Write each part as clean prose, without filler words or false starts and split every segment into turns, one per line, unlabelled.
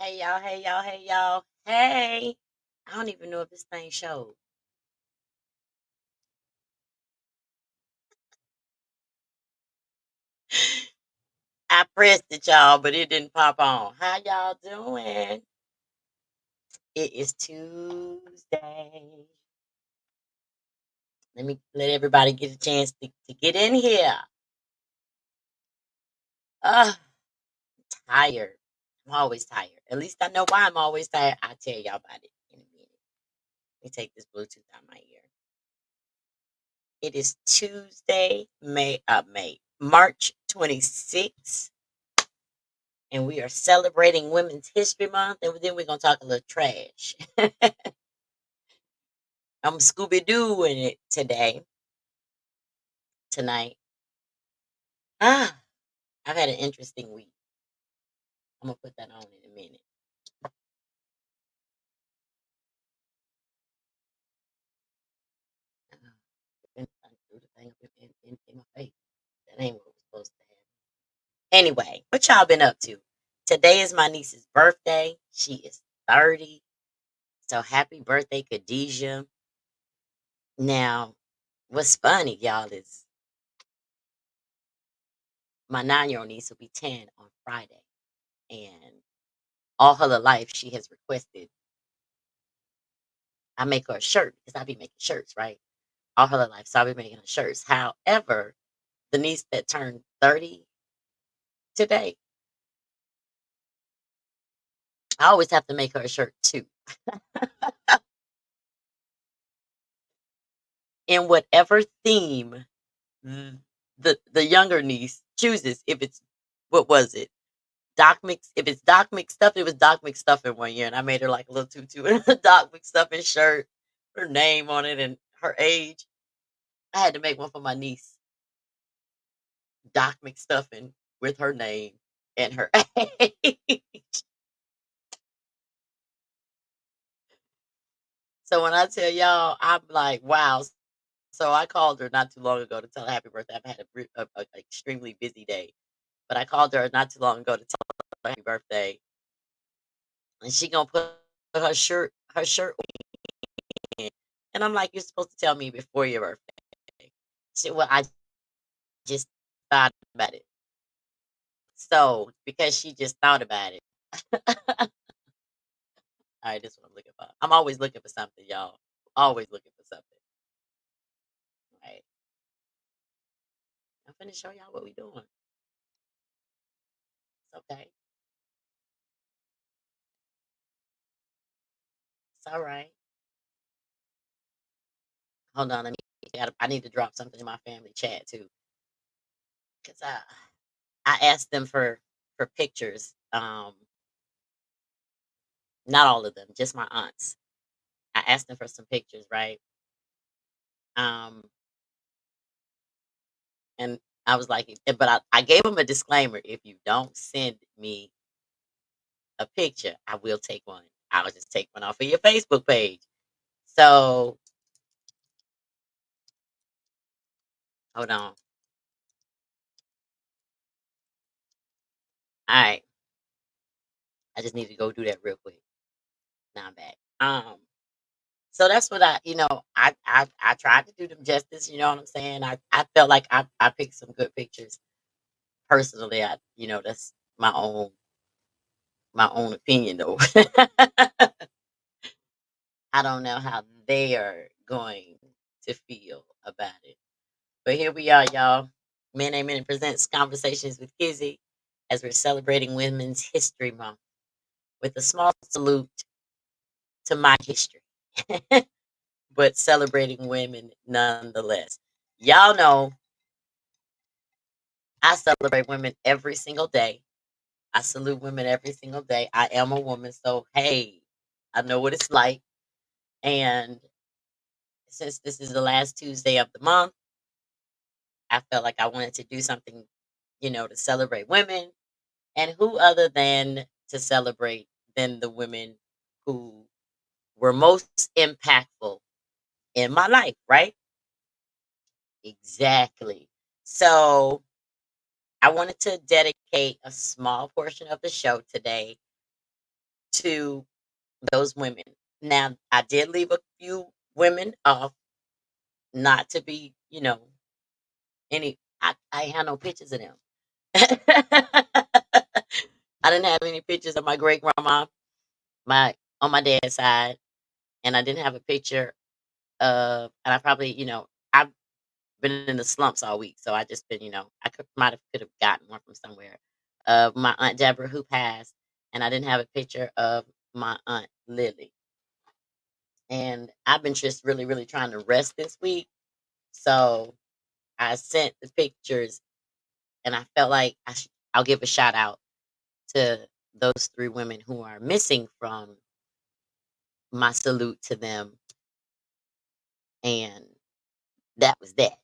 Hey y'all, hey y'all, hey y'all. Hey. I don't even know if this thing showed. I pressed it, y'all, but it didn't pop on. How y'all doing? It is Tuesday. Let me let everybody get a chance to get in here. Tired. I'm always tired. At least I know why I'm always tired. I'll tell y'all about it in a minute. Let me take this Bluetooth out my ear. It is Tuesday, March 26th. And we are celebrating Women's History Month, and then we're gonna talk a little trash. I'm Scooby Dooing it tonight. Ah, I've had an interesting week. I'm gonna put that on in a minute. I threw the thing up in my face. That ain't what we're supposed to have. Anyway, what y'all been up to? Today is my niece's birthday. She is 30. So happy birthday, Khadijah. Now, what's funny, y'all, is my 9-year-old niece will be 10 on Friday. And all her life she has requested I make her a shirt because I be making shirts, right? All her life. So I'll be making her shirts. However, the niece that turned 30 today, I always have to make her a shirt too. In whatever theme the younger niece chooses, if it's what was it? Doc mix if it's Doc McStuff, it was Doc McStuffin one year, and I made her like a little tutu and a Doc McStuffin shirt, her name on it and her age. I had to make one for my niece. Doc McStuffin with her name and her age. So when I tell y'all, I'm like, wow. So I called her not too long ago to tell her happy birthday. I've had a extremely busy day, but I called her not too long ago to tell her happy birthday, and she gonna put her shirt in. And I'm like, you're supposed to tell me before your birthday. She, well, I just thought about it. So because she just thought about it. All right, this is what I'm looking for. I'm always looking for something, y'all. Always looking for something. Right. I'm finna show y'all what we doing. It's okay. It's all right. Hold on. I need to drop something in my family chat too, because I asked them for pictures. Not all of them, just my aunts. I asked them for some pictures, right? Um, and I was like, but I gave them a disclaimer. If you don't send me a picture, I will take one. I'll just take one off of your Facebook page. So hold on. All right. I just need to go do that real quick. Now I'm back. So that's what I tried to do them justice, you know what I'm saying? I felt like I picked some good pictures. Personally, that's my own my own opinion though. I don't know how they are going to feel about it. But here we are, y'all. Men A Minute presents Conversations with Kizzy as we're celebrating Women's History Month with a small salute to my history. But celebrating women nonetheless. Y'all know I celebrate women every single day. I salute women every single day. I am a woman, so hey, I know what it's like. And since this is the last Tuesday of the month, I felt like I wanted to do something, to celebrate women. And who other than to celebrate than the women who were most impactful in my life, right? Exactly. So I wanted to dedicate a small portion of the show today to those women. Now, I did leave a few women off, not to be, I had no pictures of them. I didn't have any pictures of my great grandma, my on my dad's side, and I didn't have a picture of, and I probably, I've been in the slumps all week, so I just been, I could have gotten one from somewhere. Of my aunt Deborah who passed, and I didn't have a picture of my aunt Lily. And I've been just really, really trying to rest this week, so I sent the pictures, and I felt like I'll give a shout out to those three women who are missing from my salute to them, and that was that.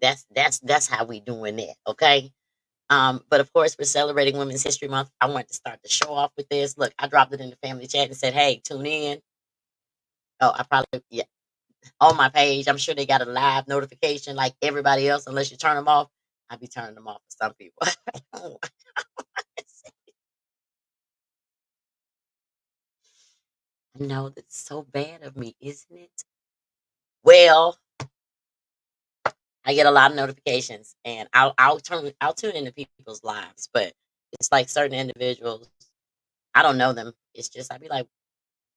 That's how we doing that, okay? But of course, we're celebrating Women's History Month. I wanted to start the show off with this. Look, I dropped it in the family chat and said, "Hey, tune in." Oh, I probably yeah on my page. I'm sure they got a live notification like everybody else, unless you turn them off. I'll be turning them off for some people. I know that's so bad of me, isn't it? Well, I get a lot of notifications, and I'll tune into people's lives, but it's like certain individuals. I don't know them. It's just I'd be like,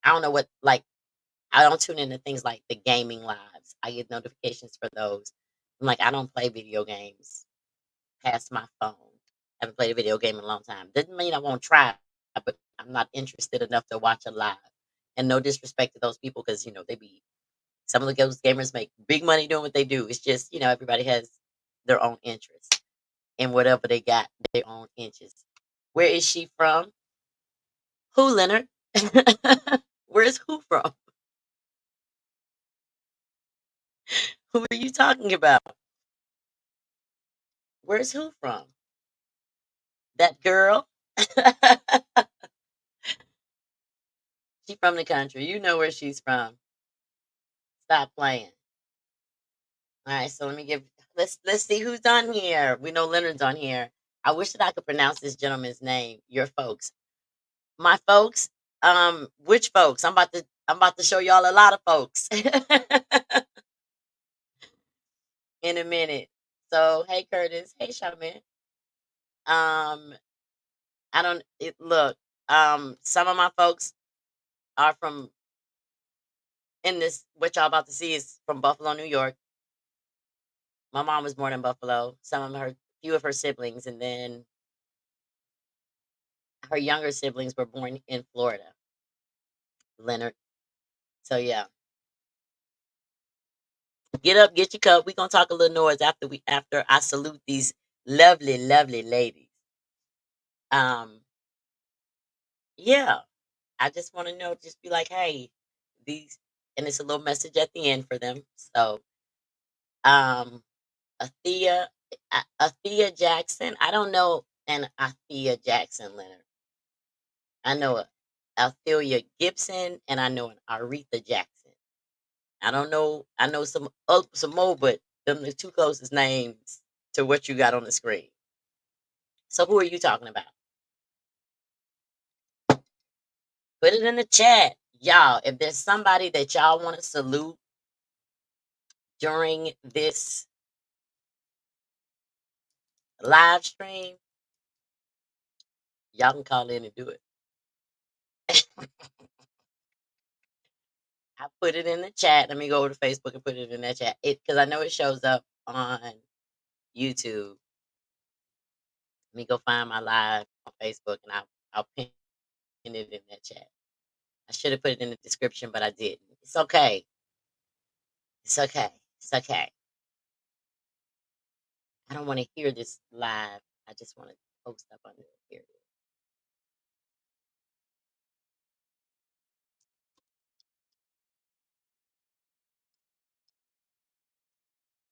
I don't know what like I don't tune into things like the gaming lives. I get notifications for those. I'm like, I don't play video games past my phone. I haven't played a video game in a long time. Doesn't mean I won't try, but I'm not interested enough to watch a live. And no disrespect to those people, because they be some of those gamers make big money doing what they do. It's just everybody has their own interests and whatever they got, their own interests. Where is she from? Who, Leonard? Where's who from? Who are you talking about? Where's who from? That girl? She from the country. You know where she's from. Stop playing. All right, so let's see who's on here. We know Leonard's on here. I wish that I could pronounce this gentleman's name. Your folks. My folks? Which folks? I'm about to show y'all a lot of folks in a minute. So hey Curtis. Hey Shaman. Um, I don't look. Some of my folks are from in this what y'all about to see is from Buffalo, New York. My mom was born in Buffalo. Some of her few of her siblings, and then her younger siblings were born in Florida. Leonard. So yeah. Get up, get your cup. We're gonna talk a little noise after I salute these lovely, lovely ladies. Um, yeah. I just wanna know, just be like, hey, these and it's a little message at the end for them. So um Athea Athea Jackson. I don't know an Athea Jackson, Leonard. I know a Althea Gibson, and I know an Aretha Jackson. I don't know. I know some more, but them the two closest names to what you got on the screen. So who are you talking about? Put it in the chat, y'all. If there's somebody that y'all want to salute during this live stream, y'all can call in and do it. I put it in the chat. Let me go over to Facebook and put it in that chat. It because I know it shows up on YouTube. Let me go find my live on Facebook, and I'll pin it in that chat. I should have put it in the description, but I didn't. It's okay. It's okay. It's okay. I don't want to hear this live. I just want to post up under it. Here it is.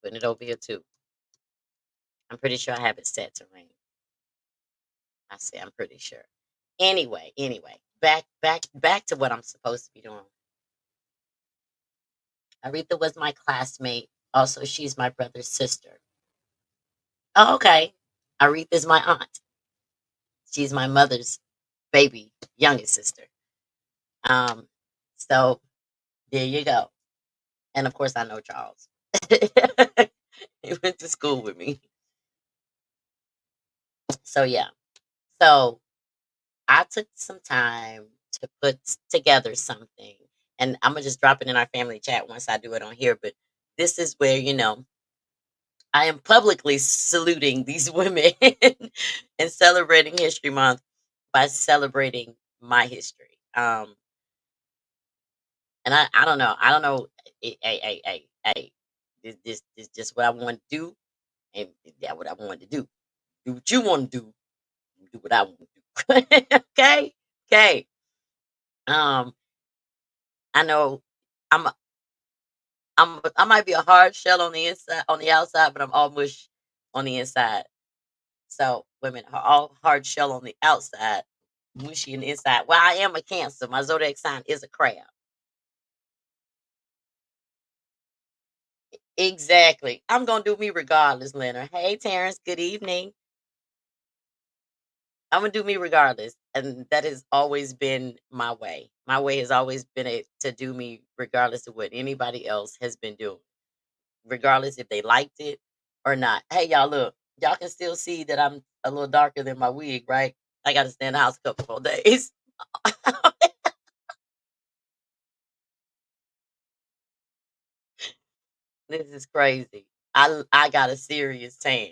Putting it over here too. I'm pretty sure I have it set to ring. I say I'm pretty sure. Anyway, back to what I'm supposed to be doing. Aretha was my classmate. Also, she's my brother's sister. Oh, okay. Aretha's my aunt. She's my mother's baby youngest sister. Um, so there you go. And of course, I know Charles. He went to school with me. So yeah. So I took some time to put together something, and I'm gonna just drop it in our family chat once I do it on here. But this is where I am publicly saluting these women and celebrating History Month by celebrating my history. And I don't know. Hey, this just what I want to do, and yeah, what I want to do. Do what you want to do. Do what I want to do. Okay, okay. Um, I know I'm I might be a hard shell on the inside, on the outside, but I'm all mush on the inside. So women are all hard shell on the outside, mushy on the inside. Well, I am a Cancer. My zodiac sign is a crab. Exactly. I'm gonna do me regardless, Leonard. Hey, Terrence. Good evening. I'm gonna do me regardless, and that has always been my way. My way has always been to do me regardless of what anybody else has been doing, regardless if they liked it or not. Hey, y'all, look, y'all can still see that I'm a little darker than my wig, right? I got to stay in the house a couple more days. This is crazy. I got a serious tan.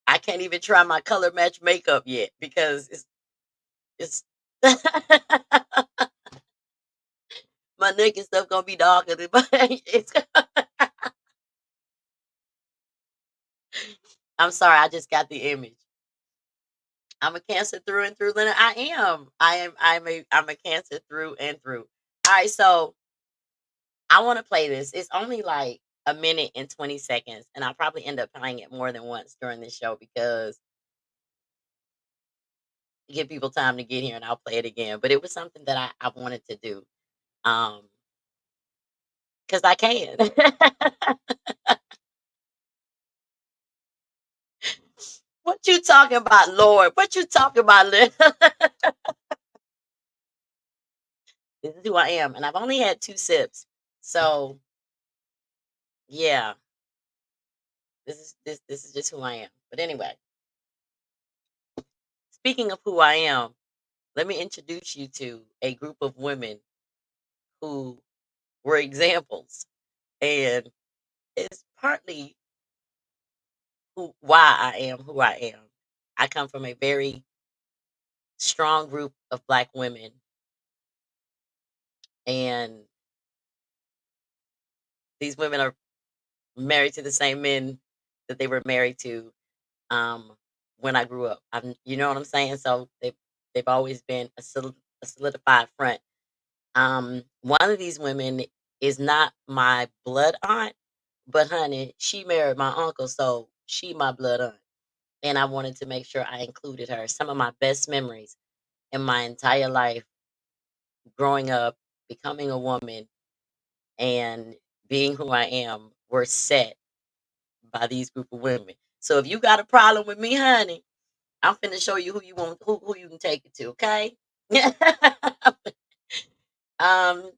I can't even try my color match makeup yet because it's my neck and stuff gonna be darker than my it's. I'm sorry, I just got the image. I'm a Cancer through and through, Leonard. I am. I'm a Cancer through and through. All right, so I want to play this. It's only like a minute and 20 seconds, and I'll probably end up playing it more than once during this show because give people time to get here and I'll play it again. But it was something that I wanted to do. Because I can. What you talking about, Lord? What you talking about, Lord? This is who I am. And I've only had 2 sips. So yeah, this is just who I am. But anyway, speaking of who I am, let me introduce you to a group of women who were examples. And it's partly why I am who I am. I come from a very strong group of black women, and these women are married to the same men that they were married to um, when I grew up. You know what I'm saying? So they've always been a solidified front. One of these women is not my blood aunt, but honey, she married my uncle, so she my blood aunt. And I wanted to make sure I included her. Some of my best memories in my entire life, growing up, becoming a woman, and being who I am, were set by these group of women. So if you got a problem with me, honey, I'm finna show you who you can take it to, okay? um,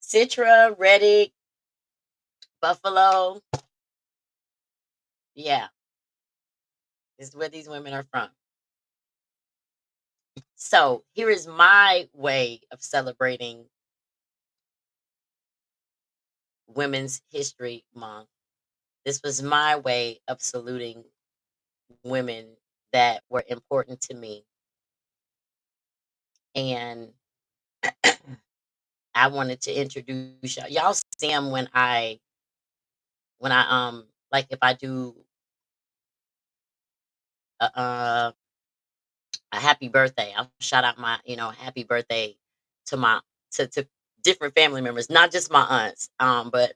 Citra, Reddick, Buffalo. Yeah, this is where these women are from. So here is my way of celebrating Women's History Month. This was my way of saluting women that were important to me. And I wanted to introduce y'all. Y'all see them when I like if I do a a happy birthday. I'll shout out my, happy birthday to my to different family members, not just my aunts, but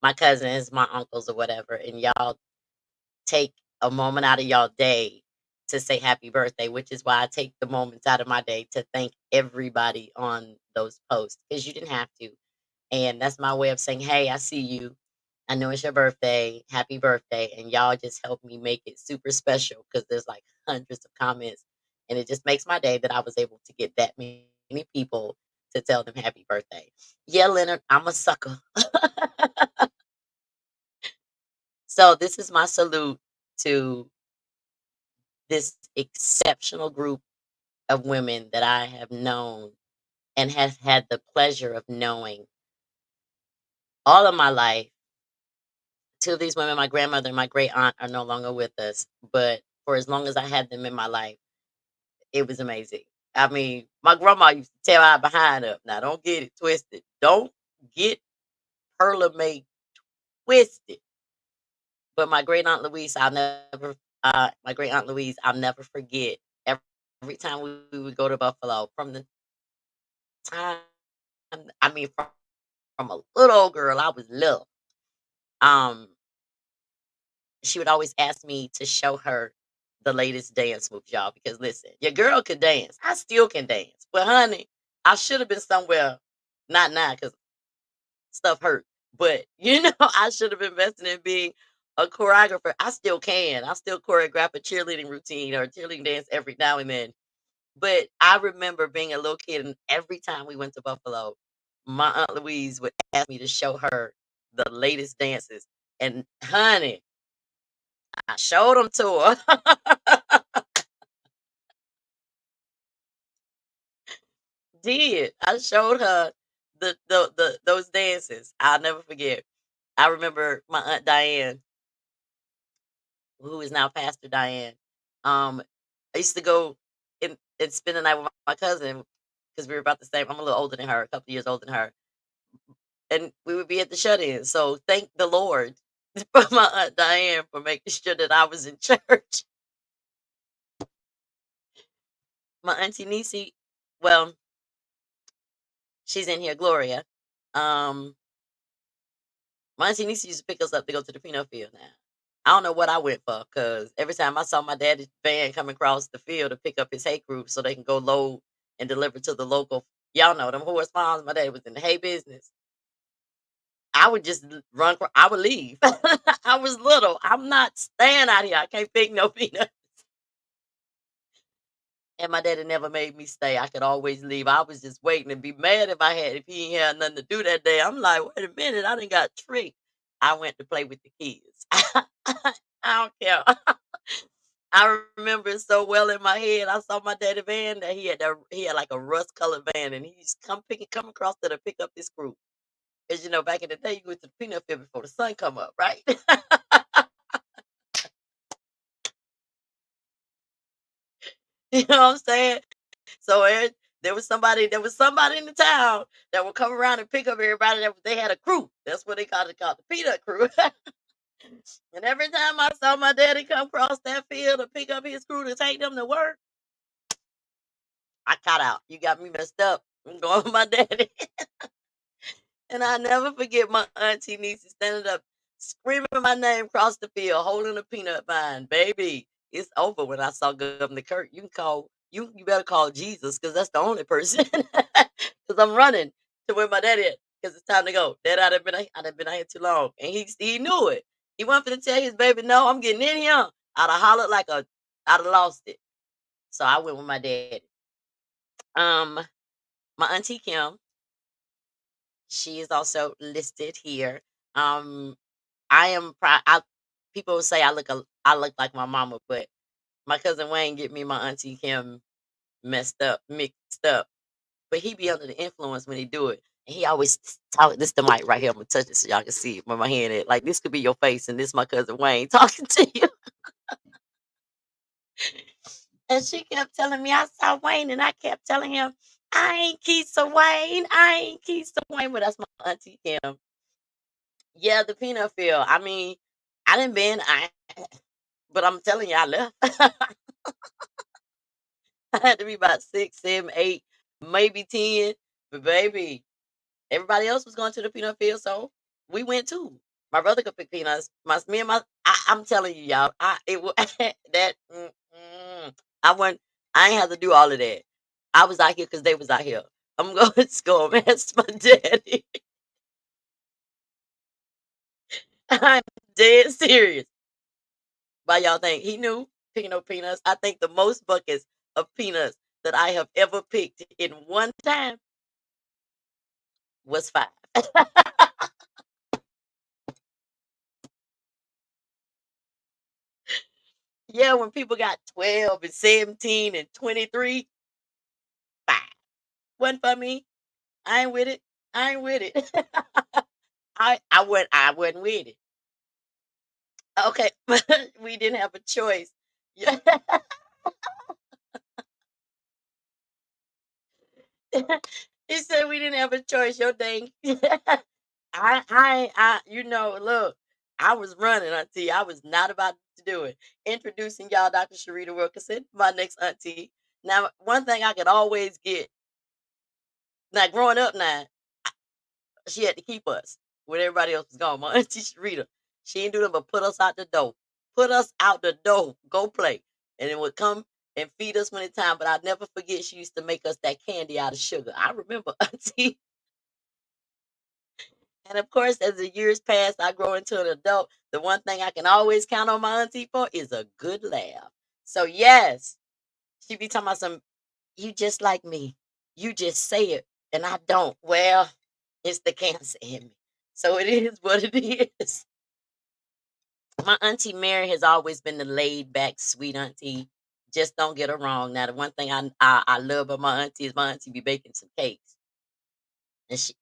my cousins, my uncles or whatever. And y'all take a moment out of y'all day to say happy birthday, which is why I take the moments out of my day to thank everybody on those posts because you didn't have to. And that's my way of saying, hey, I see you. I know it's your birthday. Happy birthday. And y'all just help me make it super special because there's like hundreds of comments. And it just makes my day that I was able to get that many people to tell them happy birthday. Yeah, Leonard, I'm a sucker. So this is my salute to this exceptional group of women that I have known and have had the pleasure of knowing all of my life. Two of these women, my grandmother and my great aunt, are no longer with us, but for as long as I had them in my life, it was amazing. I mean, my grandma used to tear our behind up. Now, don't get it twisted. Don't get Perla May twisted. But my great aunt Louise, my great aunt Louise, I'll never forget. Every time we would go to Buffalo, from the time, I mean, from a little old girl, I was little. Um, she would always ask me to show her the latest dance moves, y'all. Because listen, your girl could dance. I still can dance. But honey, I should have been somewhere, not now, because stuff hurt. But I should have invested in being a choreographer. I still can. I still choreograph a cheerleading routine or a cheerleading dance every now and then. But I remember being a little kid, and every time we went to Buffalo, my Aunt Louise would ask me to show her the latest dances. And honey, I showed them to her. Did. I showed her the those dances. I'll never forget. I remember my Aunt Diane, who is now Pastor Diane. I used to go and spend the night with my cousin because we were about the same. I'm a little older than her, a couple years older than her, and we would be at the shut-in. So thank the Lord for my Aunt Diane for making sure that I was in church. My auntie Nisi, well, she's in here, Gloria. Um, my auntie Nisi used to pick us up to go to the peanut field. Now, I don't know what I went for because every time I saw my daddy's van come across the field to pick up his hay crew so they can go load and deliver to the local, y'all know them horse farms. My dad was in the hay business. I would just run. I would leave. I was little. I'm not staying out here. I can't pick no peanut. And my daddy never made me stay. I could always leave. I was just waiting and be mad if he ain't had nothing to do that day. I'm like, wait a minute, I didn't got tricked. I went to play with the kids. I don't care. I remember it so well in my head. I saw my daddy van that he had like a rust colored van, and he used to come across there to pick up this group. As you know, back in the day, you went to the peanut field before the sun come up, right? You know what I'm saying? So there was somebody in the town that would come around and pick up everybody. They had a crew. That's what they called the peanut crew. And every time I saw my daddy come across that field to pick up his crew to take them to work, I cut out. You got me messed up. I'm going with my daddy. And I never forget my auntie niece standing up, screaming my name across the field, holding a peanut vine. Baby, it's over when I saw Governor Kirk. You better call Jesus because that's the only person. Because I'm running to where my daddy is because it's time to go. Dad, I'd have been out here too long. And he knew it. He wanted to tell his baby, no, I'm getting in here. I'd have hollered I'd have lost it. So I went with my dad. Um, my auntie Kim, she is also listed here. Um, I am proud. People say I look like my mama, but my cousin Wayne get me and my auntie Kim mixed up. But he be under the influence when he do it, and he always talk. This the mic right here. I'm gonna touch it so y'all can see it where my hand is. Like this could be your face, and this my cousin Wayne talking to you. And she kept telling me I saw Wayne, and I kept telling him I ain't Keisha Wayne. I ain't Keisha Wayne, but that's my auntie Kim. Yeah, the peanut field. I mean, I didn't been. But I'm telling you, I left. I had to be about 6, 7, 8, maybe 10. But baby, everybody else was going to the peanut field, so we went too. My brother could pick peanuts. Me and I'm telling you, y'all, it was that. I went. I ain't have to do all of that. I was out here because they was out here. I'm going to go and ask my daddy. I'm dead serious. Why y'all think he knew picking up peanuts? I think the most buckets of peanuts that I have ever picked in one time. was 5. Yeah, when people got 12 and 17 and 23, 5. Wasn't for me. I ain't with it. I ain't with it. I wasn't with it. Okay, but we didn't have a choice. Yeah. He said we didn't have a choice. Your dang. Look, I was running, auntie. I was not about to do it. Introducing y'all, Dr. Sharita Wilkinson, my next auntie. Now, one thing I could always get, now growing up now, she had to keep us when everybody else was gone. My auntie Sharita, she didn't do nothing but put us out the door. Put us out the door. Go play. And it would come and feed us when it's time. But I'll never forget she used to make us that candy out of sugar. I remember auntie. And of course, as the years pass, I grow into an adult. The one thing I can always count on my auntie for is a good laugh. So yes, she be talking about some, you just like me. You just say it, and I don't. Well, it's the cancer in me. So it is what it is. My auntie Mary has always been the laid back, sweet auntie. Just don't get her wrong. Now, the one thing I love about my auntie is my auntie be baking some cakes. And she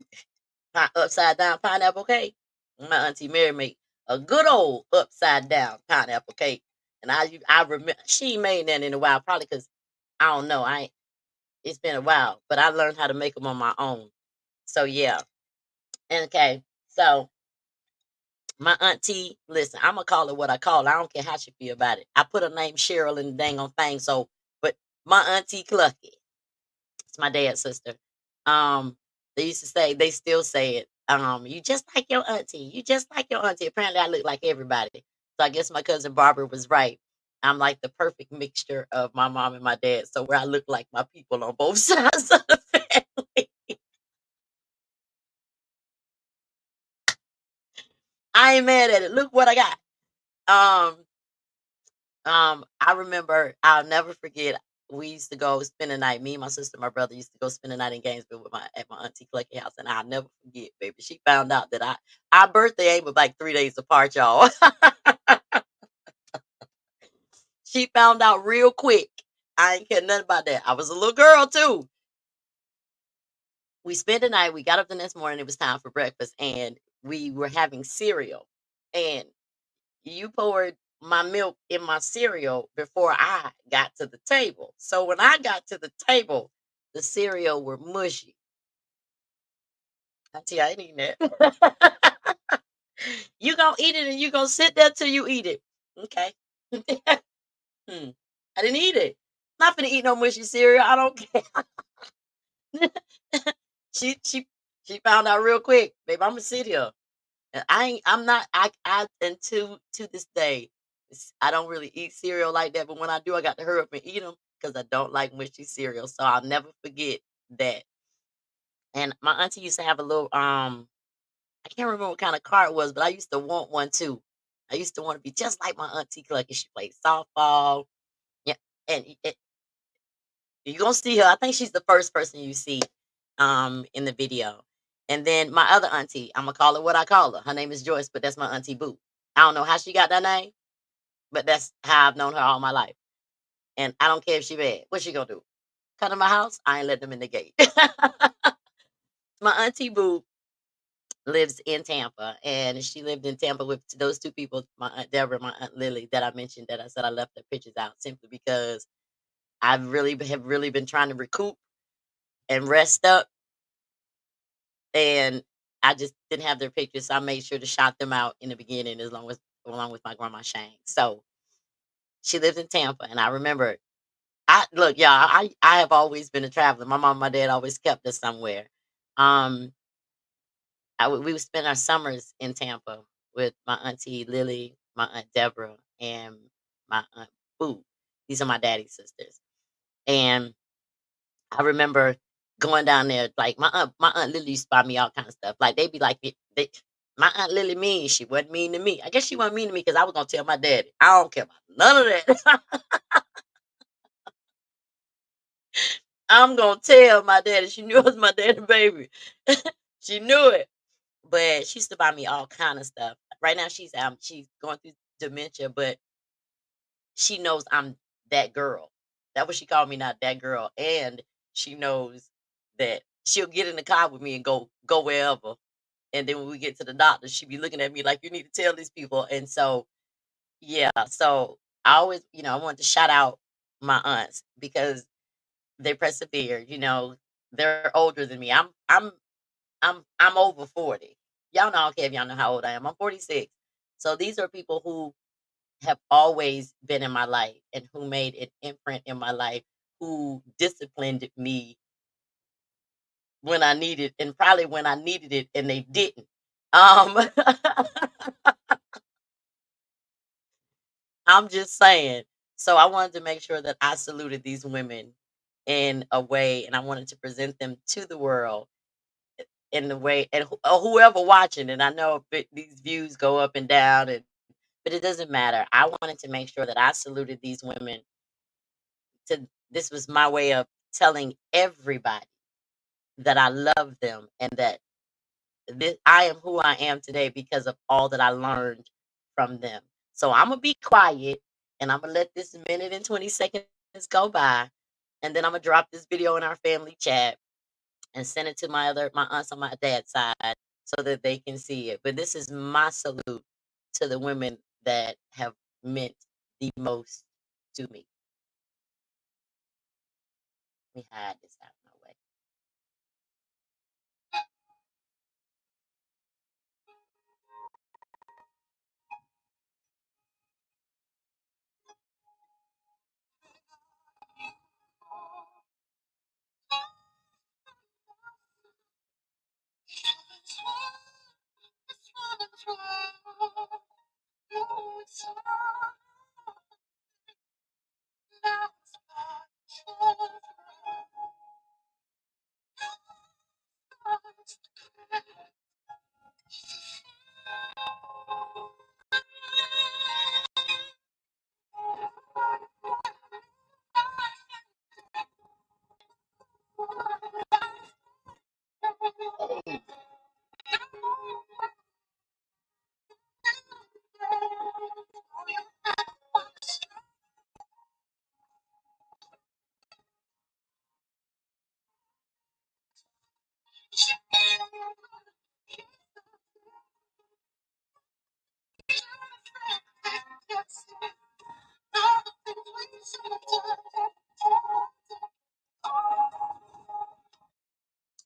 upside down pineapple cake. My auntie Mary make a good old upside down pineapple cake. And I remember she ain't made that in a while, probably because I don't know. I ain't, it's been a while, but I learned how to make them on my own. So yeah. And okay. So my auntie, listen, I'm gonna call her what I call her. I don't care how she feel about it. I put her name Cheryl in the dang on thing. So, but my auntie Clucky, it's my dad's sister. They used to say, they still say it. You just like your auntie. You just like your auntie. Apparently, I look like everybody. So I guess my cousin Barbara was right. I'm like the perfect mixture of my mom and my dad. So where I look like my people on both sides of the family. I ain't mad at it. Look what I got. Um, I remember, I'll never forget. We used to go spend the night. Me and my sister, my brother used to go spend the night in Gainesville with my at my auntie Clucky house, and I'll never forget, baby. She found out that our birthday ain't but like 3 days apart, y'all. She found out real quick. I ain't care nothing about that. I was a little girl too. We spent the night. We got up the next morning. It was time for breakfast, and we were having cereal. And you poured my milk in my cereal before I got to the table. So when I got to the table, the cereal were mushy. I tell you, I ain't eating that. You gonna eat it and you gonna sit there till you eat it. Okay. Hmm. I didn't eat it. Not gonna eat no mushy cereal. I don't care. she she she found out real quick, babe. I'm gonna sit here. And I'm not, and to this day, I don't really eat cereal like that. But when I do, I got to hurry up and eat them because I don't like mushy cereal. So I'll never forget that. And my auntie used to have a little, I can't remember what kind of car it was, but I used to want one too. I used to want to be just like my auntie Clucky. She played softball. Yeah. And you're gonna see her. I think she's the first person you see in the video. And then my other auntie, I'm gonna call her what I call her. Her name is Joyce, but that's my auntie Boo. I don't know how she got that name, but that's how I've known her all my life. And I don't care if she bad. What she gonna do? Come to my house? I ain't let them in the gate. My auntie Boo lives in Tampa, and she lived in Tampa with those two people, my aunt Deborah, my aunt Lily, that I mentioned that I said I left their pictures out simply because have really been trying to recoup and rest up, and I just didn't have their pictures, so I made sure to shout them out in the beginning as long as along with my grandma Shane. So she lives in Tampa, and I remember I look, y'all, I have always been a traveler. My mom and my dad always kept us somewhere. Um, we would spend our summers in Tampa with my auntie Lily, my aunt Deborah, and my aunt Boo. These are my daddy's sisters. And I remember going down there, like my aunt Lily used to buy me all kind of stuff. Like they'd be like, my aunt Lily mean, she wasn't mean to me. I guess she wasn't mean to me because I was gonna tell my daddy. I don't care about none of that. I'm gonna tell my daddy. She knew I was my daddy baby. She knew it. But she used to buy me all kind of stuff. Right now she's going through dementia, but she knows I'm that girl. That's what she called me, not that girl. And she knows that she'll get in the car with me and go wherever. And then when we get to the doctor, she be looking at me like, you need to tell these people. And so yeah, so I always, I want to shout out my aunts because they persevere. They're older than me. I'm over 40. Y'all know I don't care if y'all know how old I am. I'm 46. So these are people who have always been in my life and who made an imprint in my life, who disciplined me when I needed and probably when I needed it and they didn't. Um I'm just saying. So I wanted to make sure that I saluted these women in a way and I wanted to present them to the world in the way and whoever watching, and I know these views go up and down, but it doesn't matter. I wanted to make sure that I saluted these women. This was my way of telling everybody that I love them and that I am who I am today because of all that I learned from them. So I'm gonna be quiet and I'm gonna let this minute and 20 seconds go by, and then I'm gonna drop this video in our family chat and send it to my aunts on my dad's side so that they can see it. But this is my salute to the women that have meant the most to me. Let me hide this out of my way.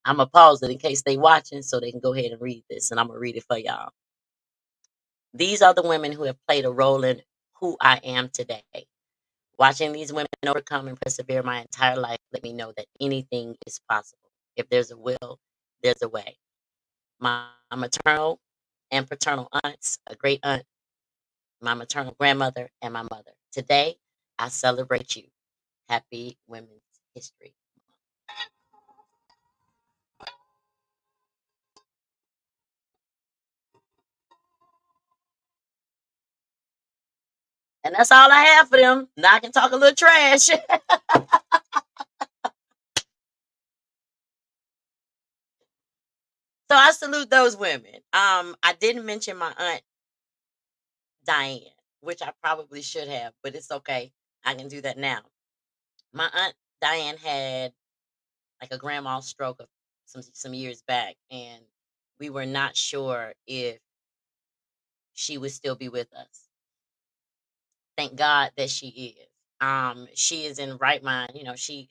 I'm gonna pause it in case they watching so they can go ahead and read this, and I'm gonna read it for y'all. These are the women who have played a role in who I am today. Watching these women overcome and persevere my entire life let me know that anything is possible. If there's a will, there's a way. My maternal and paternal aunts, a great aunt, my maternal grandmother, and my mother. Today, I celebrate you. Happy Women's History. And that's all I have for them. Now I can talk a little trash. So I salute those women. I didn't mention my aunt Diane, which I probably should have, but it's okay. I can do that now. My aunt Diane had like a grand mal stroke of some years back, and we were not sure if she would still be with us. Thank God that she is. She is in right mind.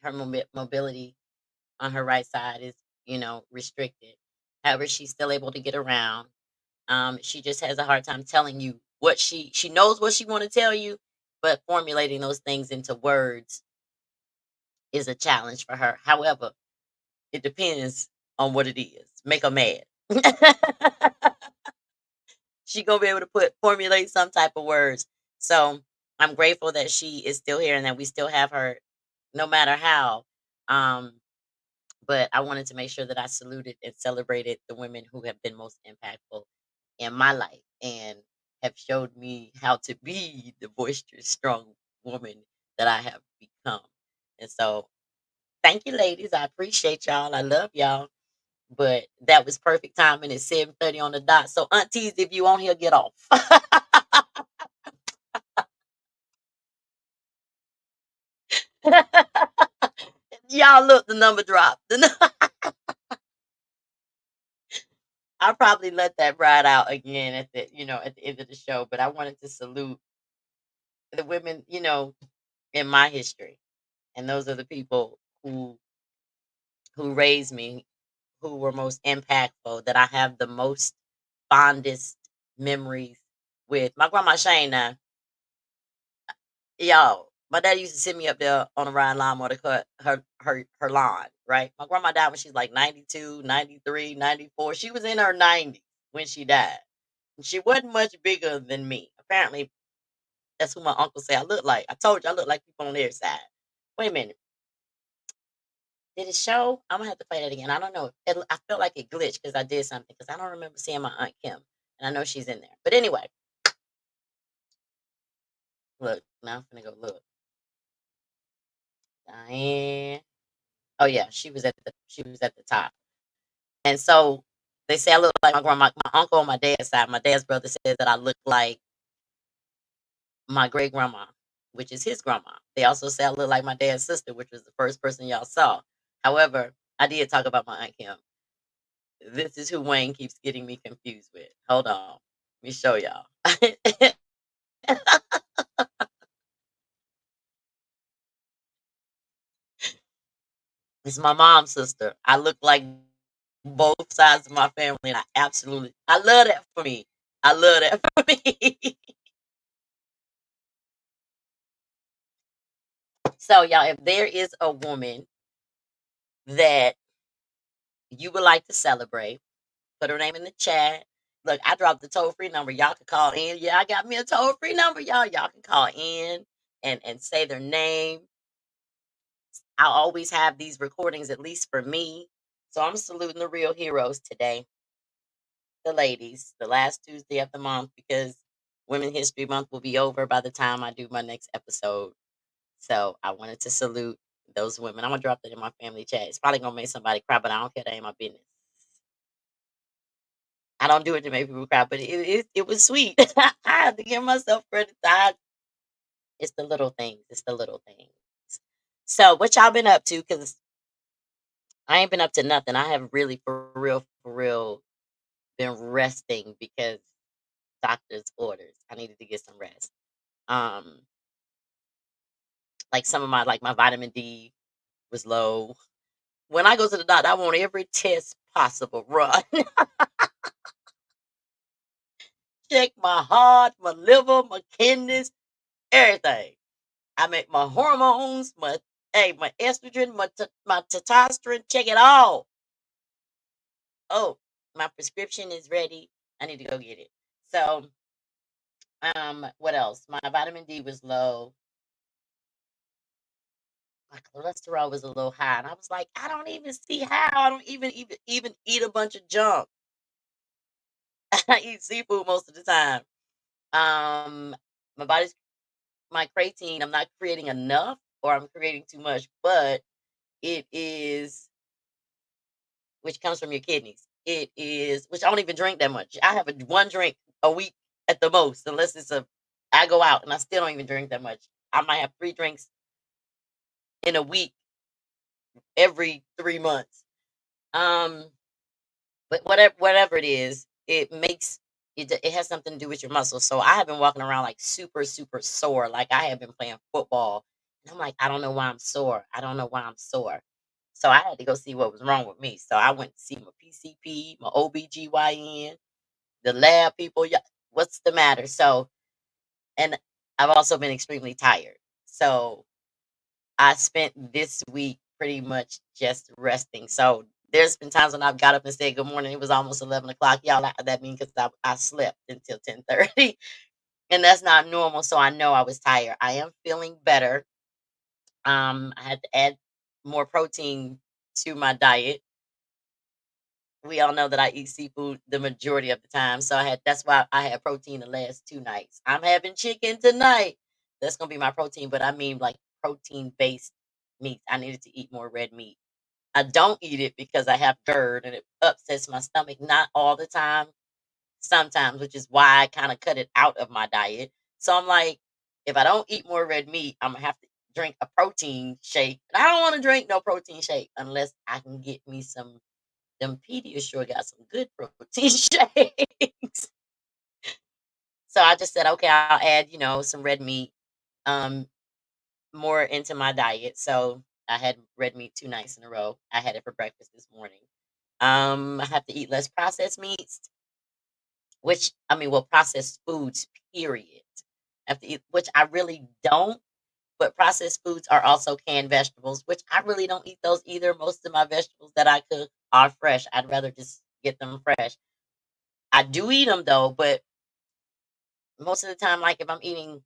Her mobility on her right side is restricted. However, she's still able to get around. She just has a hard time telling you what she knows what she want to tell you, but formulating those things into words is a challenge for her. However, it depends on what it is. Make her mad. She gonna be able to formulate some type of words. So I'm grateful that she is still here and that we still have her, no matter how. Um, but I wanted to make sure that I saluted and celebrated the women who have been most impactful in my life and have showed me how to be the boisterous, strong woman that I have become. And so, thank you, ladies. I appreciate y'all. I love y'all. But that was perfect timing at 7:30 on the dot. So aunties, if you on here, get off. Y'all look, the number dropped. I'll probably let that ride out again at the end of the show. But I wanted to salute the women, in my history. And those are the people who raised me, who were most impactful, that I have the most fondest memories with. My grandma Shane now, y'all, my dad used to send me up there on a ride lawnmower to cut her lawn, right? My grandma died when she's like 92, 93, 94. She was in her 90s when she died. And she wasn't much bigger than me. Apparently, that's who my uncle said I look like. I told you I look like people on their side. Wait a minute. Did it show? I'm gonna have to play that again. I don't know. I felt like it glitched because I did something because I don't remember seeing my aunt Kim, and I know she's in there. But anyway, look. Now I'm gonna go look. Diane. Oh yeah, she was at the top. And so they say I look like my grandma, my uncle on my dad's side. My dad's brother says that I look like my great grandma, which is his grandma. They also say I look like my dad's sister, which was the first person y'all saw. However, I did talk about my aunt Kim. This is who Wayne keeps getting me confused with. Hold on. Let me show y'all. It's my mom's sister. I look like both sides of my family, and I love that for me. I love that for me. So, y'all, if there is a woman that you would like to celebrate, put her name in the chat. Look, I dropped the toll free number. Y'all can call in. Yeah, I got me a toll free number, y'all. Y'all can call in and say their name. I'll always have these recordings, at least for me. So I'm saluting the real heroes today, the ladies, the last Tuesday of the month, because Women History Month will be over by the time I do my next episode. So I wanted to salute those women. I'm gonna drop that in my family chat. It's probably gonna make somebody cry, but I don't care. That ain't my business. I don't do it to make people cry, but it was sweet. I have to give myself credit. It's the little things. It's the little things. So what y'all been up to? Because I ain't been up to nothing. I have really, for real, been resting because doctor's orders. I needed to get some rest. Um, like some of my vitamin D was low. When I go to the doctor, I want every test possible run. Check my heart, my liver, my kidneys, everything. I make my hormones, my estrogen, my testosterone, check it all. Oh, my prescription is ready. I need to go get it. So, what else? My vitamin D was low. My cholesterol was a little high, and I was like, I don't even see how. I don't even eat a bunch of junk. I eat seafood most of the time. My body's my creatine. I'm not creating enough, or I'm creating too much, but it is which comes from your kidneys. It is which I don't even drink that much. I have one drink a week at the most, unless I go out and I still don't even drink that much. I might have 3 drinks in a week every 3 months. Um, but whatever it is, it has something to do with your muscles. So I have been walking around like super sore, like I have been playing football, and I'm like, I don't know why I'm sore. I don't know why I'm sore. So I had to go see what was wrong with me. So I went to see my PCP, my OBGYN, the lab people. Yeah, what's the matter? So, and I've also been extremely tired. So I spent this week pretty much just resting. So there's been times when I've got up and said good morning. It was almost 11 o'clock. Y'all, that means because I slept until 10:30, and that's not normal. So I know I was tired. I am feeling better. I had to add more protein to my diet. We all know that I eat seafood the majority of the time, so that's why I had protein the last 2 nights. I'm having chicken tonight. That's gonna be my protein, but I mean like protein based meats. I needed to eat more red meat. I don't eat it because I have GERD and it upsets my stomach. Not all the time, sometimes, which is why I kind of cut it out of my diet. So I'm like, if I don't eat more red meat, I'm gonna have to drink a protein shake. And I don't want to drink no protein shake unless I can get me some. Them Pediasure got some good protein shakes. So I just said, okay, I'll add, some red meat, um, more into my diet. So I had red meat 2 nights in a row. I had it for breakfast this morning. I have to eat less processed meats, which I mean, well, processed foods, period. I have to eat, which I really don't. But processed foods are also canned vegetables, which I really don't eat those either. Most of my vegetables that I cook are fresh. I'd rather just get them fresh. I do eat them though, but most of the time, like if I'm eating,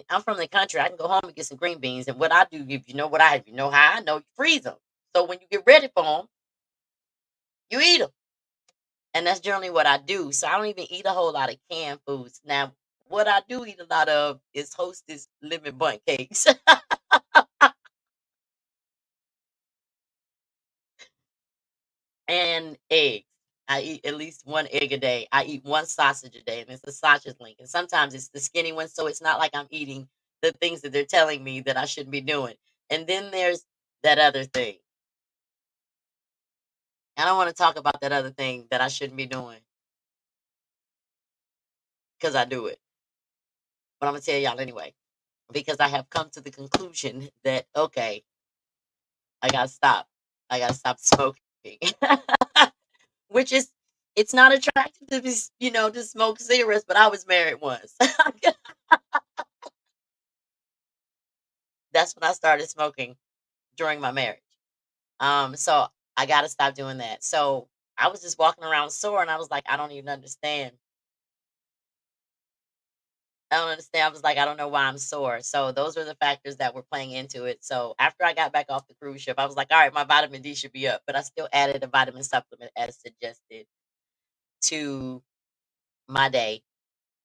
I'm from the country, I can go home and get some green beans. And what I do, if you know what I, if you know how I know, you freeze them. So when you get ready for them, you eat them. And that's generally what I do. So I don't even eat a whole lot of canned foods. Now, what I do eat a lot of is Hostess lemon bundt cakes and eggs. I eat at least one egg a day. I eat one sausage a day, and it's a sausage link. And sometimes it's the skinny one, so it's not like I'm eating the things that they're telling me that I shouldn't be doing. And then there's that other thing. I don't want to talk about that other thing that I shouldn't be doing because I do it. But I'm gonna tell y'all anyway because I have come to the conclusion that okay, I gotta stop. I gotta stop smoking, which is it's not attractive to be, to smoke cigarettes. But I was married once. That's when I started smoking during my marriage. So I gotta stop doing that. So I was just walking around sore, and I was like, I don't even understand. I don't understand. I was like, I don't know why I'm sore. So those are the factors that were playing into it. So after I got back off the cruise ship, I was like, all right, my vitamin D should be up. But I still added a vitamin supplement as suggested to my day.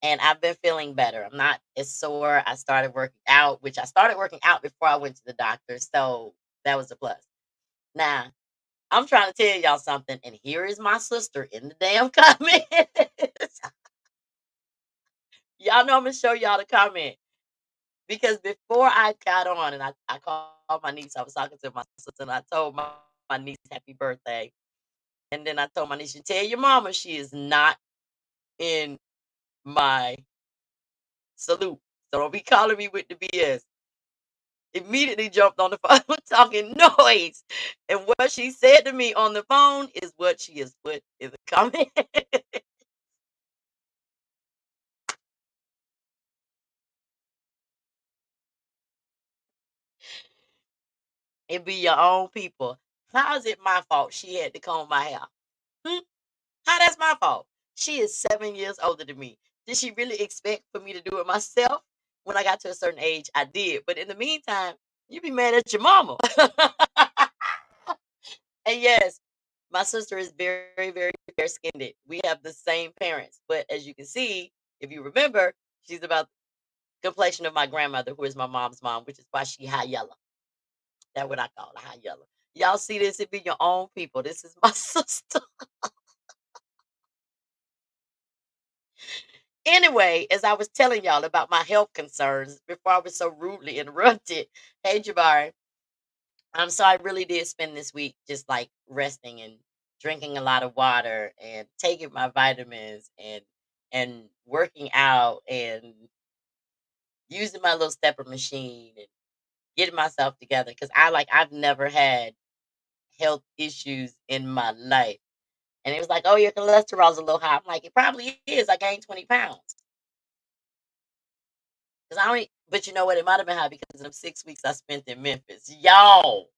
And I've been feeling better. I'm not as sore. I started working out, which I started working out before I went to the doctor. So that was a plus. Now, I'm trying to tell y'all something. And here is my sister in the damn comments. Y'all know I'm going to show y'all the comment. Because before I got on and I called my niece, I was talking to my sister and I told my niece happy birthday. And then I told my niece, tell your mama she is not in my salute. So don't be calling me with the BS. Immediately jumped on the phone talking noise. And what she said to me on the phone is what she has put in the comment. It be your own people. How is it my fault she had to comb my hair? Hmm? How that's my fault? She is 7 years older than me. Did she really expect for me to do it myself? When I got to a certain age, I did. But in the meantime, you be mad at your mama. And yes, my sister is very, very fair skinned. We have the same parents. But as you can see, if you remember, she's about the complexion of my grandmother, who is my mom's mom, which is why she high yellow. That's what I call her, high yellow. Y'all see this? It be your own people. This is my sister. Anyway, as I was telling y'all about my health concerns before I was so rudely interrupted, hey Jabari, so I really did spend this week just like resting and drinking a lot of water and taking my vitamins and working out and using my little stepper machine and getting myself together because I've never had health issues in my life. And it was like, oh, your cholesterol's a little high. I'm like, it probably is. I gained 20 pounds. Cause I only, but you know what? It might have been high because of them 6 weeks I spent in Memphis. Y'all,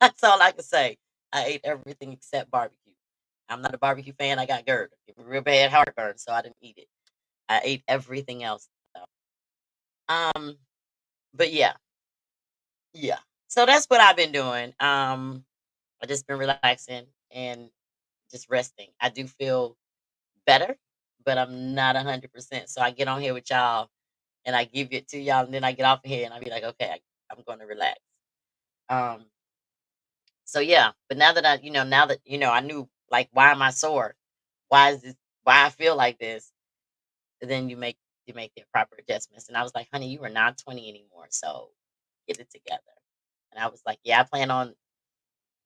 that's all I can say. I ate everything except barbecue. I'm not a barbecue fan. I got GERD, give me real bad heartburn, so I didn't eat it. I ate everything else. Though. Um, but yeah, yeah. So that's what I've been doing. I just been relaxing and just resting. I do feel better, but I'm not 100%. So I get on here with y'all and I give it to y'all, and then I get off of here and I be like, okay, I'm going to relax. Um, so yeah, but now that now that I knew like why am I sore? Why is this? Why I feel like this? Then you make the proper adjustments. And I was like, honey, you are not 20 anymore, so get it together. And I was like, yeah, I plan on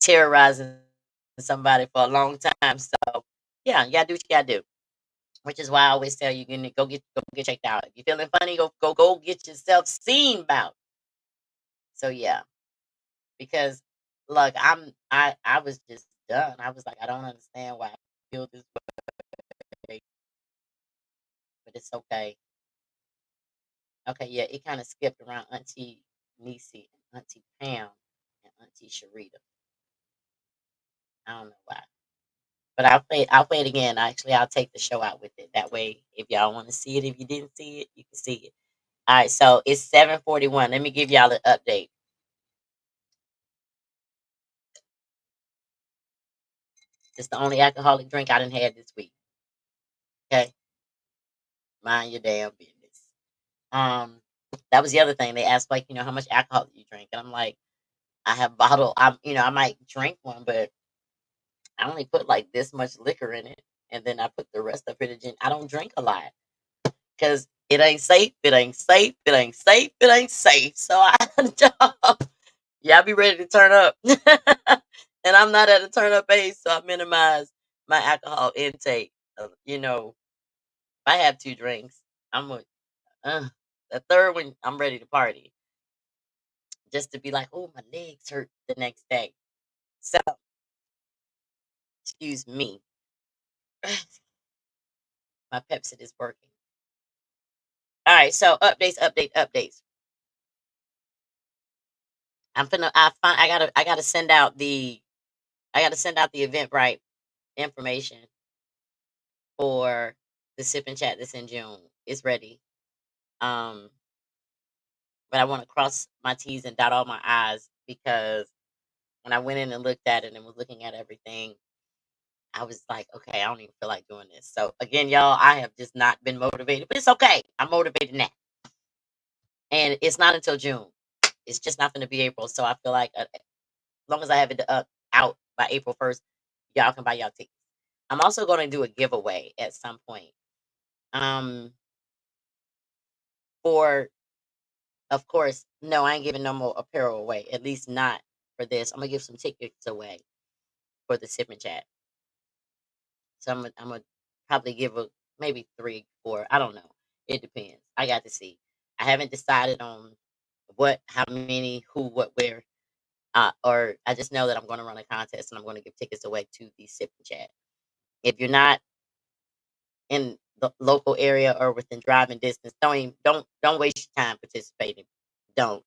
terrorizing somebody for a long time. So yeah, you gotta do what you gotta do. Which is why I always tell you, go get checked out. If you're feeling funny, go get yourself seen about. So yeah, because look, I was just done. I was like, I don't understand why I feel this way, but it's okay. Okay, yeah, it kind of skipped around Auntie Nisi and Auntie Pam and Auntie Sharita. I don't know why. But I'll play it again. Actually, I'll take the show out with it. That way, if y'all want to see it, if you didn't see it, you can see it. All right, so it's 7:41. Let me give y'all an update. It's the only alcoholic drink I done had this week. Okay, mind your damn business. Um, that was the other thing. They asked like, how much alcohol do you drink, and I'm like, I have bottle. I might drink one, but I only put like this much liquor in it, and then I put the rest of it in gin. I don't drink a lot because it ain't safe. It ain't safe. It ain't safe. It ain't safe. So I don't. Y'all be ready to turn up, and I'm not at a turn up age, so I minimize my alcohol intake. If I have two drinks, I'm a, the third one. I'm ready to party, just to be like, oh, my legs hurt the next day. So, excuse me, my Pepsi is working. All right, so updates. I'm finna. I gotta send out the Eventbrite information for the sip and chat that's in June. It's ready. Um, but I want to cross my T's and dot all my I's because when I went in and looked at it and was looking at everything, I was like, okay, I don't even feel like doing this. So again, y'all, I have just not been motivated, but it's okay. I'm motivated now, and it's not until June. It's just not going to be April. So I feel like as long as I have it out by April 1st, y'all can buy y'all tickets. I'm also going to do a giveaway at some point. Um, for Of course, no, I ain't giving no more apparel away. At least not for this. I'm gonna give some tickets away for the sip and chat. So I'm gonna probably give a maybe 3, 4. I don't know. It depends. I got to see. I haven't decided on how many, who, what, where. Or I just know that I'm going to run a contest and I'm going to give tickets away to the sip and chat. If you're not in the local area or within driving distance, don't waste your time participating. Don't.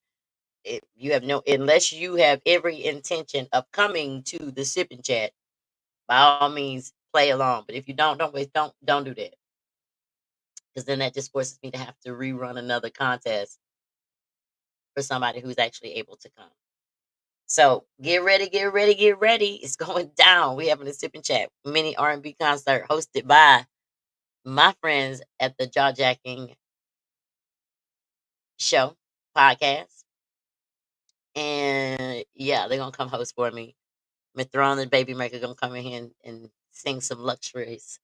If you have no, unless you have every intention of coming to the sip and chat, by all means play along. But if you don't do that, because then that just forces me to have to rerun another contest for somebody who's actually able to come. So get ready, get ready, get ready. It's going down. We having a sip and chat mini R&B concert hosted by my friends at the Jaw Jacking Show podcast. And yeah, they're gonna come host for me. Throne and Baby Maker gonna come in here and sing some luxuries,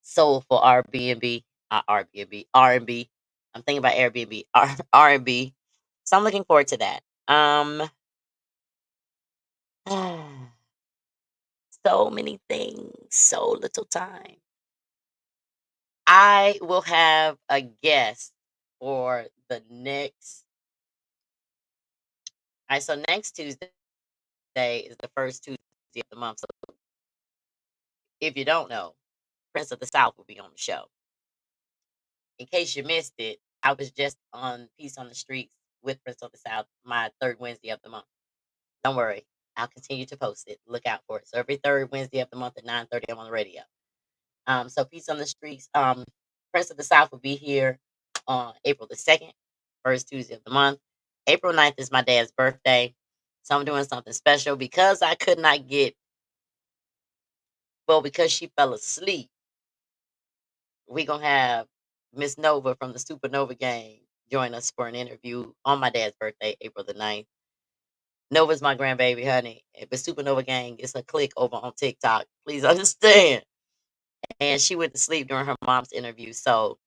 soulful Airbnb, Airbnb, R&B. I'm thinking about Airbnb, R&B. So I'm looking forward to that. So many things, so little time. I will have a guest for the next. All right, so next Tuesday is the first Tuesday of the month. So if you don't know, Prince of the South will be on the show. In case you missed it, I was just on Peace on the Streets with Prince of the South, my third Wednesday of the month. Don't worry, I'll continue to post it. Look out for it. So every third Wednesday of the month at 9:30, I'm on the radio. So Peace on the Streets. Prince of the South will be here on April 2nd, first Tuesday of the month. April 9th is my dad's birthday. So I'm doing something special because I could not get, well, because she fell asleep. We're going to have Miss Nova from the Supernova Gang join us for an interview on my dad's birthday, April the 9th. Nova's my grandbaby, honey. But Supernova Gang is a clique over on TikTok. Please understand. And she went to sleep during her mom's interview. So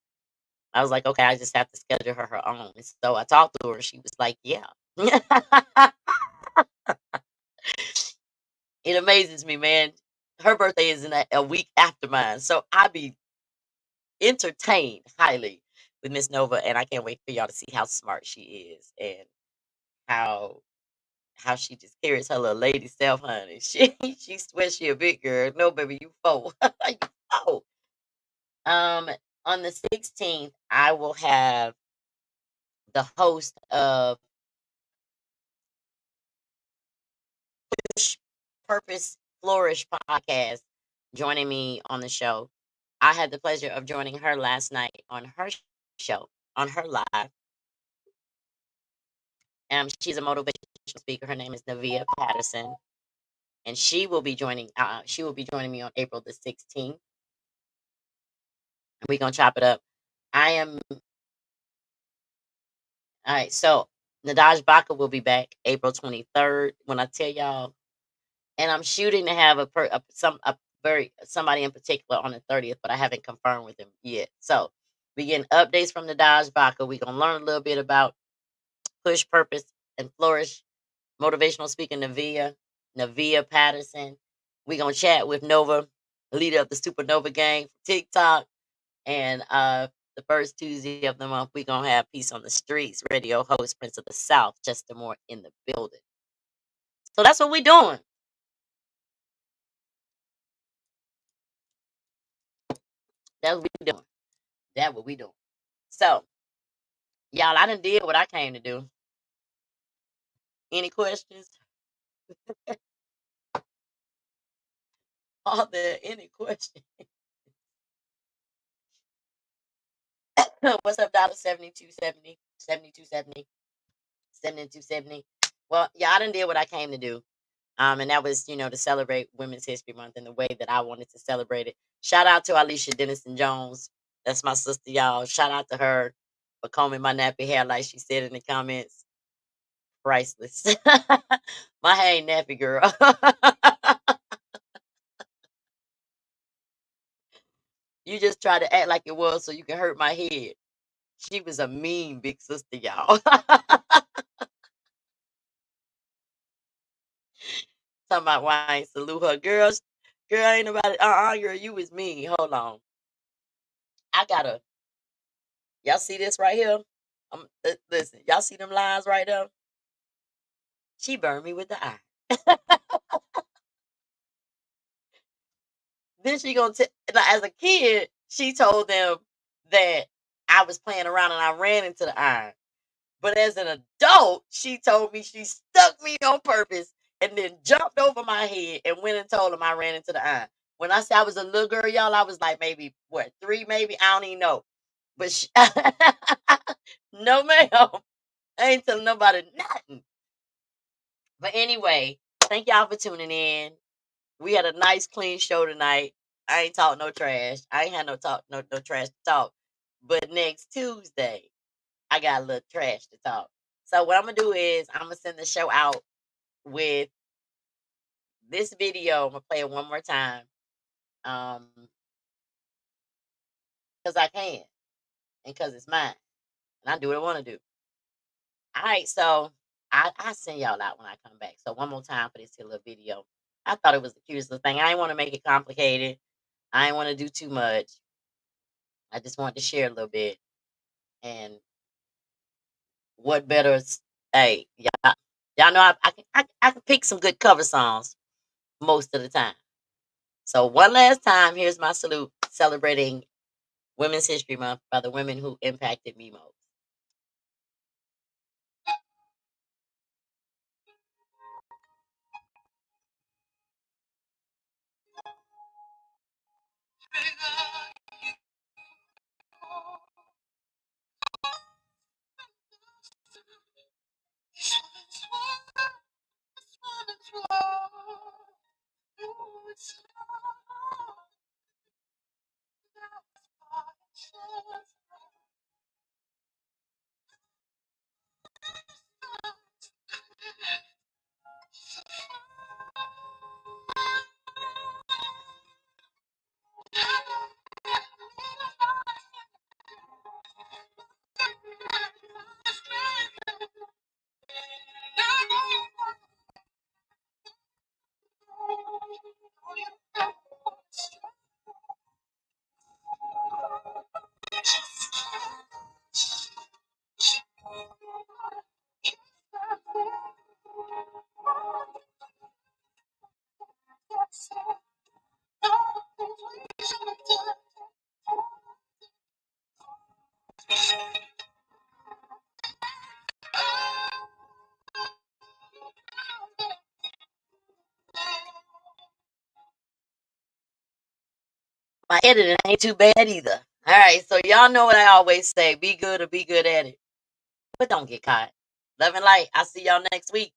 I was like, okay, I just have to schedule her own. And so I talked to her and she was like, yeah. It amazes me, man. Her birthday is in a week after mine. So I be entertained highly with Miss Nova. And I can't wait for y'all to see how smart she is and how she just carries her little lady self, honey. She swears she a big girl. No, baby, you four. You four. Um, on the 16th, I will have the host of Purpose Flourish podcast joining me on the show. I had the pleasure of joining her last night on her show, on her live. She's a motivational speaker. Her name is Navia Patterson, and she will be joining. She will be joining me on April the 16th. We're gonna chop it up. I am all right. So Nadaj Baka will be back April 23rd. When I tell y'all, and I'm shooting to have somebody in particular on the 30th, but I haven't confirmed with him yet. So we getting updates from Nadaj Baka. We're gonna learn a little bit about Push Purpose and Flourish, motivational speaker Navia Patterson. We're gonna chat with Nova, leader of the Supernova Gang from TikTok. And the first Tuesday of the month, we're gonna have Peace on the Streets, radio host Prince of the South, Chester Moore in the building. So that's what we're doing. That's what we doing. That's what we doing. So, y'all, I done did what I came to do. Any questions? Are there any questions? What's up, dollar 7270, 7270, 7270? Well, yeah, I done did what I came to do. And that was, to celebrate Women's History Month in the way that I wanted to celebrate it. Shout out to Alicia Dennison Jones. That's my sister, y'all. Shout out to her for combing my nappy hair, like she said in the comments. Priceless. My hair ain't nappy, girl. You just try to act like it was so you can hurt my head. She was a mean big sister, y'all. Talking about why I ain't salute her. Girls, girl, ain't nobody. Girl, you was me. Hold on. I gotta. Y'all see this right here? Listen, y'all see them lines right there? She burned me with the eye. Then she gonna as a kid, she told them that I was playing around and I ran into the iron. But as an adult, she told me she stuck me on purpose and then jumped over my head and went and told them I ran into the iron. When I said I was a little girl, y'all, I was like maybe what 3, maybe I don't even know. But no, ma'am, I ain't telling nobody nothing. But anyway, thank y'all for tuning in. We had a nice, clean show tonight. I ain't talk no trash. I ain't had no trash to talk. But next Tuesday, I got a little trash to talk. So what I'm gonna do is I'm gonna send the show out with this video. I'm gonna play it one more time, because I can and because it's mine, and I do what I want to do. All right, so I send y'all out when I come back. So one more time for this here little video. I thought it was the cutest little thing. I didn't want to make it complicated. I didn't want to do too much. I just wanted to share a little bit. And what better? Hey, y'all know I can pick some good cover songs most of the time. So one last time, here's my salute celebrating Women's History Month by the women who impacted me most. My editing ain't too bad either. All right, so y'all know what I always say: be good or be good at it, but don't get caught. Love and light. I'll see y'all next week.